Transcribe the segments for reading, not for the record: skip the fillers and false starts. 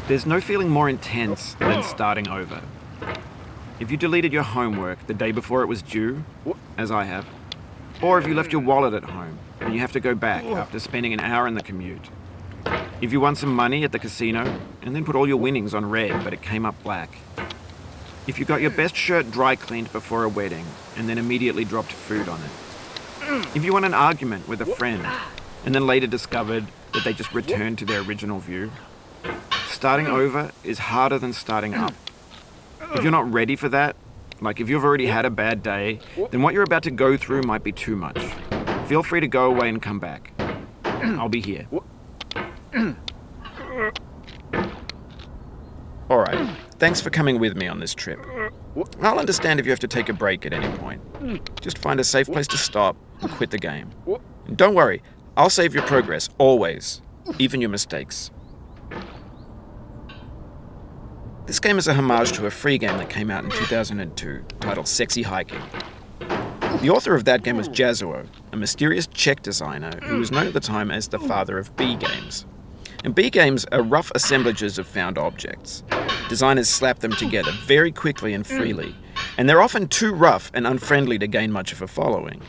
There's no feeling more intense than starting over. If you deleted your homework the day before it was due, as I have, or if you left your wallet at home and you have to go back after spending an hour in the commute. If you won some money at the casino and then put all your winnings on red but it came up black. If you got your best shirt dry cleaned before a wedding and then immediately dropped food on it. If you won an argument with a friend and then later discovered that they just returned to their original view. Starting over is harder than starting up. If you're not ready for that, like if you've already had a bad day, then what you're about to go through might be too much. Feel free to go away and come back. I'll be here. Alright, thanks for coming with me on this trip. I'll understand if you have to take a break at any point. Just find a safe place to stop and quit the game. And don't worry, I'll save your progress, always. Even your mistakes. This game is a homage to a free game that came out in 2002, titled Sexy Hiking. The author of that game was Jazzuo, a mysterious Czech designer who was known at the time as the father of B games. And B games are rough assemblages of found objects. Designers slap them together very quickly and freely, and they're often too rough and unfriendly to gain much of a following.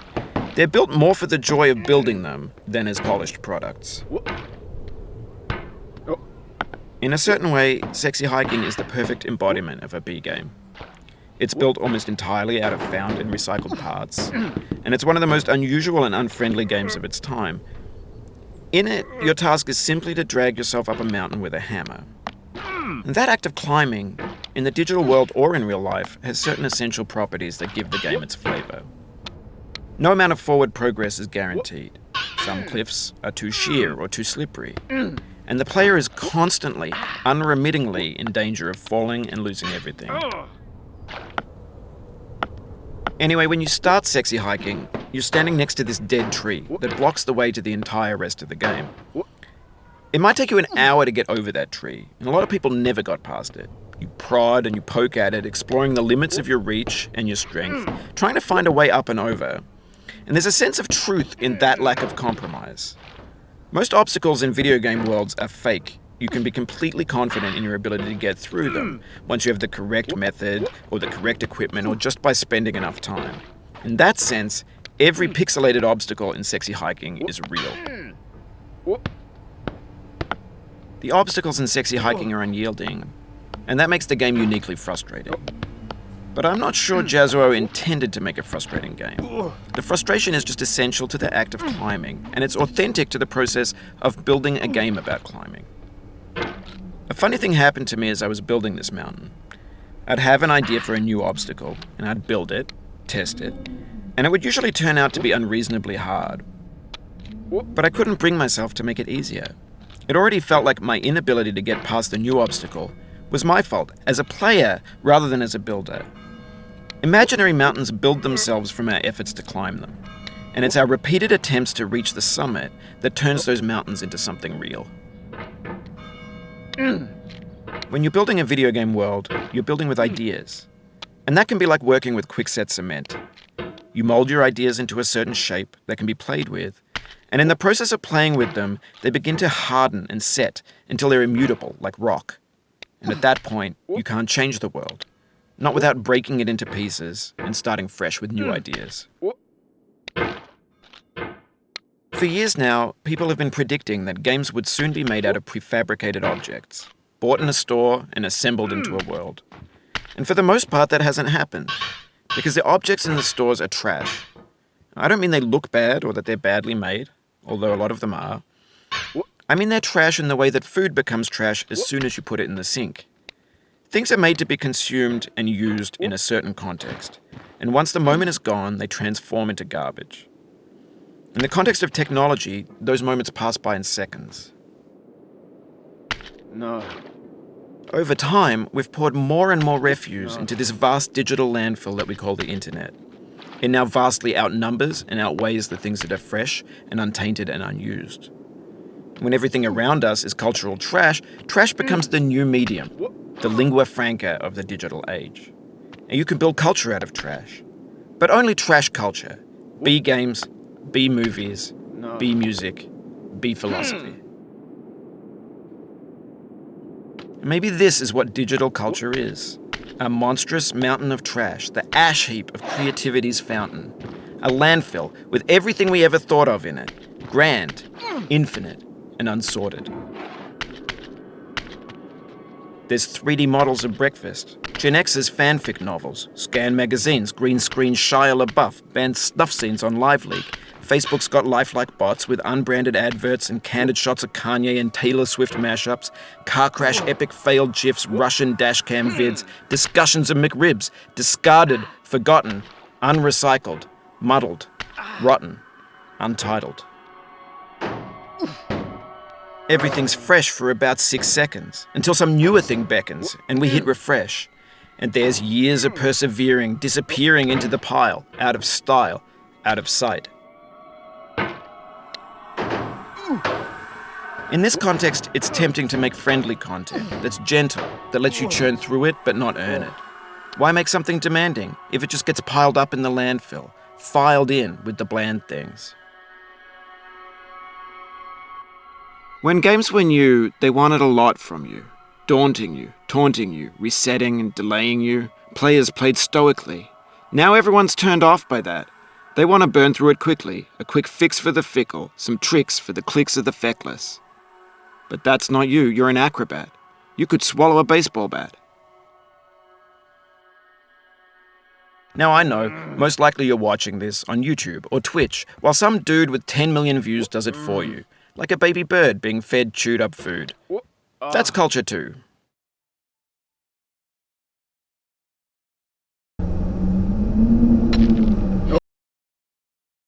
They're built more for the joy of building them than as polished products. In a certain way, Sexy Hiking is the perfect embodiment of a B game. It's built almost entirely out of found and recycled parts, and it's one of the most unusual and unfriendly games of its time. In it, your task is simply to drag yourself up a mountain with a hammer. And that act of climbing, in the digital world or in real life, has certain essential properties that give the game its flavor. No amount of forward progress is guaranteed. Some cliffs are too sheer or too slippery. And the player is constantly, unremittingly in danger of falling and losing everything. Anyway, when you start Sexy Hiking, you're standing next to this dead tree that blocks the way to the entire rest of the game. It might take you an hour to get over that tree, and a lot of people never got past it. You prod and you poke at it, exploring the limits of your reach and your strength, trying to find a way up and over. And there's a sense of truth in that lack of compromise. Most obstacles in video game worlds are fake. You can be completely confident in your ability to get through them once you have the correct method or the correct equipment or just by spending enough time. In that sense, every pixelated obstacle in Sexy Hiking is real. The obstacles in Sexy Hiking are unyielding, and that makes the game uniquely frustrating. But I'm not sure Jazzuo intended to make a frustrating game. The frustration is just essential to the act of climbing, and it's authentic to the process of building a game about climbing. A funny thing happened to me as I was building this mountain. I'd have an idea for a new obstacle, and I'd build it, test it, and it would usually turn out to be unreasonably hard. But I couldn't bring myself to make it easier. It already felt like my inability to get past the new obstacle was my fault, as a player rather than as a builder. Imaginary mountains build themselves from our efforts to climb them, and it's our repeated attempts to reach the summit that turns those mountains into something real. When you're building a video game world, you're building with ideas, and that can be like working with quickset cement. You mold your ideas into a certain shape that can be played with, and in the process of playing with them, they begin to harden and set until they're immutable, like rock. And at that point, you can't change the world. Not without breaking it into pieces and starting fresh with new ideas. For years now, people have been predicting that games would soon be made out of prefabricated objects, bought in a store and assembled into a world. And for the most part, that hasn't happened, because the objects in the stores are trash. I don't mean they look bad or that they're badly made, although a lot of them are. I mean they're trash in the way that food becomes trash as soon as you put it in the sink. Things are made to be consumed and used in a certain context, and once the moment is gone, they transform into garbage. In the context of technology, those moments pass by in seconds. No. Over time, we've poured more and more refuse into this vast digital landfill that we call the internet. It now vastly outnumbers and outweighs the things that are fresh and untainted and unused. When everything around us is cultural trash, trash becomes the new medium, the lingua franca of the digital age. And you can build culture out of trash. But only trash culture. B games, B movies, B music, B philosophy. Maybe this is what digital culture is. A monstrous mountain of trash, the ash heap of creativity's fountain. A landfill with everything we ever thought of in it. Grand, infinite, and unsorted. There's 3D models of breakfast, Gen X's fanfic novels, Scan magazines, green screen Shia LaBeouf, banned snuff scenes on LiveLeak. Facebook's got lifelike bots with unbranded adverts and candid shots of Kanye and Taylor Swift mashups, car crash epic failed GIFs, Russian dashcam vids, discussions of McRibs, discarded, forgotten, unrecycled, muddled, rotten, untitled. Everything's fresh for about 6 seconds, until some newer thing beckons, and we hit refresh. And there's years of persevering disappearing into the pile, out of style, out of sight. In this context, it's tempting to make friendly content that's gentle, that lets you churn through it but not earn it. Why make something demanding if it just gets piled up in the landfill, filed in with the bland things? When games were new, they wanted a lot from you. Daunting you, taunting you, resetting and delaying you. Players played stoically. Now everyone's turned off by that. They want to burn through it quickly, a quick fix for the fickle, some tricks for the clicks of the feckless. But that's not you, you're an acrobat. You could swallow a baseball bat. Now I know, most likely you're watching this on YouTube or Twitch, while some dude with 10 million views does it for you. Like a baby bird being fed chewed up food. That's culture too.